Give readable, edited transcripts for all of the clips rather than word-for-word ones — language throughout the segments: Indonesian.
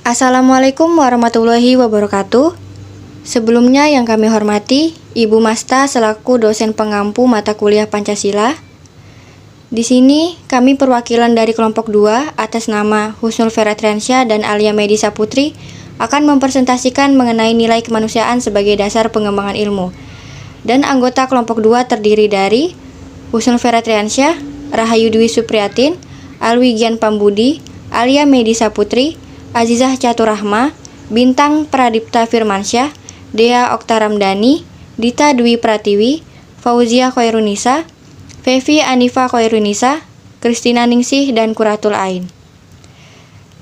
Assalamualaikum warahmatullahi wabarakatuh. Sebelumnya yang kami hormati, Ibu Masta selaku dosen pengampu mata kuliah Pancasila. Di sini kami perwakilan dari kelompok 2 atas nama Husnul Feretriansyah dan Alia Medisa Putri akan mempresentasikan mengenai nilai kemanusiaan sebagai dasar pengembangan ilmu. Dan anggota kelompok 2 terdiri dari Husnul Feretriansyah, Rahayu Dwi Supriyatin, Alwi Gian Pambudi, Alia Medisa Putri, Azizah Caturahma, Bintang Pradipta Firmansyah, Dea Oktaramdani, Dita Dwi Pratiwi, Fauzia Khairunisa, Fevi Anifa Khairunisa, Kristina Ningsih, dan Quratul Ain.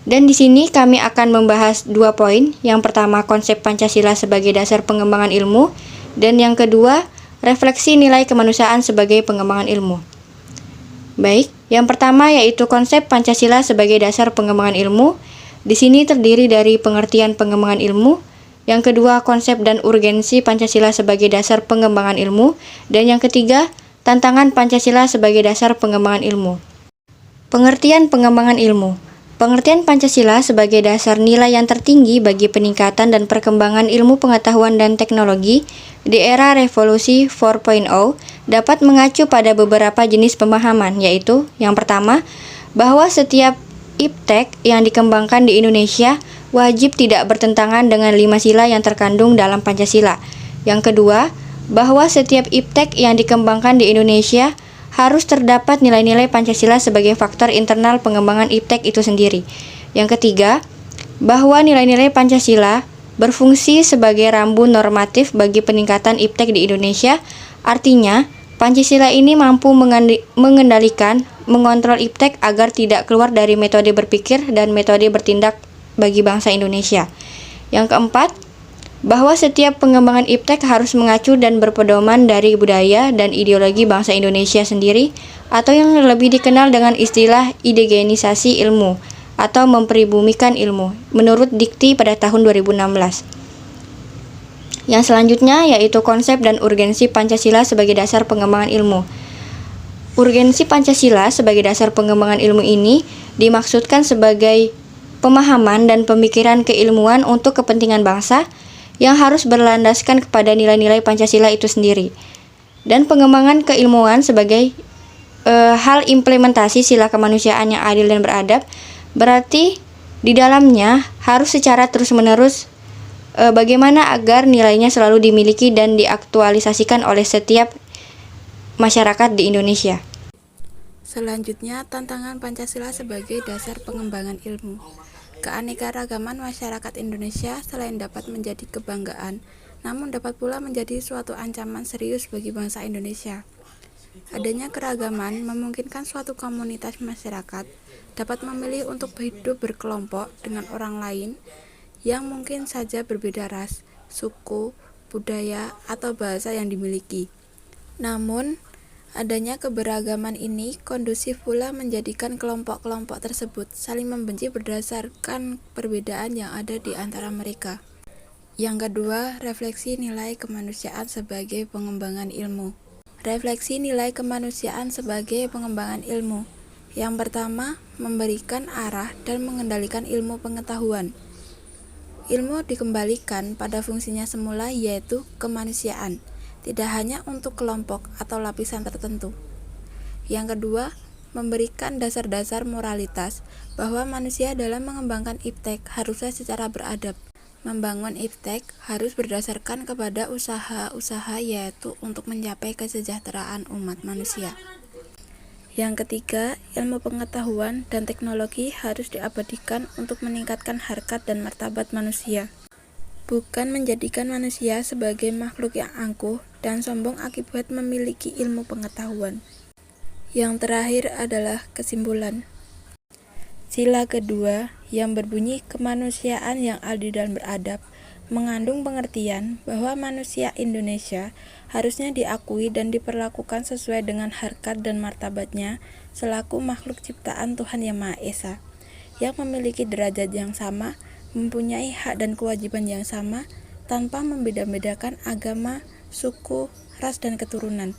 Dan di sini kami akan membahas 2 poin. Yang pertama, konsep Pancasila sebagai dasar pengembangan ilmu, dan yang kedua, refleksi nilai kemanusiaan sebagai pengembangan ilmu. Baik, yang pertama yaitu konsep Pancasila sebagai dasar pengembangan ilmu. Di sini terdiri dari pengertian pengembangan ilmu, yang kedua konsep dan urgensi Pancasila sebagai dasar pengembangan ilmu, dan yang ketiga tantangan Pancasila sebagai dasar pengembangan ilmu. Pengertian pengembangan ilmu. Pengertian Pancasila sebagai dasar nilai yang tertinggi bagi peningkatan dan perkembangan ilmu pengetahuan dan teknologi di era revolusi 4.0 dapat mengacu pada beberapa jenis pemahaman, yaitu yang pertama, bahwa setiap iptek yang dikembangkan di Indonesia wajib tidak bertentangan dengan 5 sila yang terkandung dalam Pancasila. Yang kedua, bahwa setiap iptek yang dikembangkan di Indonesia harus terdapat nilai-nilai Pancasila sebagai faktor internal pengembangan iptek itu sendiri. Yang ketiga, bahwa nilai-nilai Pancasila berfungsi sebagai rambu normatif bagi peningkatan iptek di Indonesia. Artinya, Pancasila ini mampu mengendalikan, mengontrol iptek agar tidak keluar dari metode berpikir dan metode bertindak bagi bangsa Indonesia. Yang keempat, bahwa setiap pengembangan iptek harus mengacu dan berpedoman dari budaya dan ideologi bangsa Indonesia sendiri, atau yang lebih dikenal dengan istilah indigenisasi ilmu atau mempribumikan ilmu, menurut Dikti pada tahun 2016. Yang selanjutnya yaitu konsep dan urgensi Pancasila sebagai dasar pengembangan ilmu. Urgensi Pancasila sebagai dasar pengembangan ilmu ini dimaksudkan sebagai pemahaman dan pemikiran keilmuan untuk kepentingan bangsa yang harus berlandaskan kepada nilai-nilai Pancasila itu sendiri. Dan pengembangan keilmuan sebagai hal implementasi sila kemanusiaan yang adil dan beradab, berarti di dalamnya harus secara terus-menerus bagaimana agar nilainya selalu dimiliki dan diaktualisasikan oleh setiap masyarakat di Indonesia. Selanjutnya, tantangan Pancasila sebagai dasar pengembangan ilmu. Keanekaragaman masyarakat Indonesia selain dapat menjadi kebanggaan, namun dapat pula menjadi suatu ancaman serius bagi bangsa Indonesia. Adanya keragaman memungkinkan suatu komunitas masyarakat dapat memilih untuk hidup berkelompok dengan orang lain yang mungkin saja berbeda ras, suku, budaya, atau bahasa yang dimiliki. Namun, adanya keberagaman ini kondusif pula menjadikan kelompok-kelompok tersebut saling membenci berdasarkan perbedaan yang ada di antara mereka. Yang kedua, refleksi nilai kemanusiaan sebagai pengembangan ilmu. Refleksi nilai kemanusiaan sebagai pengembangan ilmu. Yang pertama, memberikan arah dan mengendalikan ilmu pengetahuan. Ilmu dikembalikan pada fungsinya semula, yaitu kemanusiaan, tidak hanya untuk kelompok atau lapisan tertentu. Yang kedua, memberikan dasar-dasar moralitas bahwa manusia dalam mengembangkan iptek harusnya secara beradab. Membangun iptek harus berdasarkan kepada usaha-usaha, yaitu untuk mencapai kesejahteraan umat manusia. Yang ketiga, ilmu pengetahuan dan teknologi harus diabadikan untuk meningkatkan harkat dan martabat manusia, bukan menjadikan manusia sebagai makhluk yang angkuh dan sombong akibat memiliki ilmu pengetahuan. Yang terakhir adalah kesimpulan. Sila kedua yang berbunyi kemanusiaan yang adil dan beradab mengandung pengertian bahwa manusia Indonesia harusnya diakui dan diperlakukan sesuai dengan harkat dan martabatnya selaku makhluk ciptaan Tuhan Yang Maha Esa, yang memiliki derajat yang sama, mempunyai hak dan kewajiban yang sama, tanpa membeda-bedakan agama, suku, ras, dan keturunan.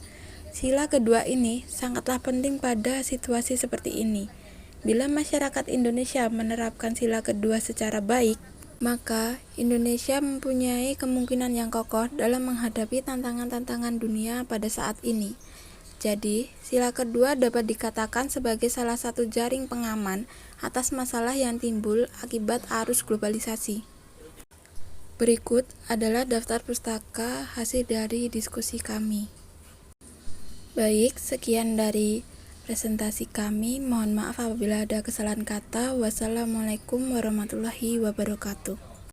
Sila kedua ini sangatlah penting pada situasi seperti ini, Bila masyarakat Indonesia menerapkan sila kedua secara baik, maka Indonesia mempunyai kemungkinan yang kokoh dalam menghadapi tantangan-tantangan dunia pada saat ini. Jadi, sila kedua dapat dikatakan sebagai salah satu jaring pengaman atas masalah yang timbul akibat arus globalisasi. Berikut adalah daftar pustaka hasil dari diskusi kami. Baik, sekian dari presentasi kami. Mohon maaf apabila ada kesalahan kata. Wassalamualaikum warahmatullahi wabarakatuh.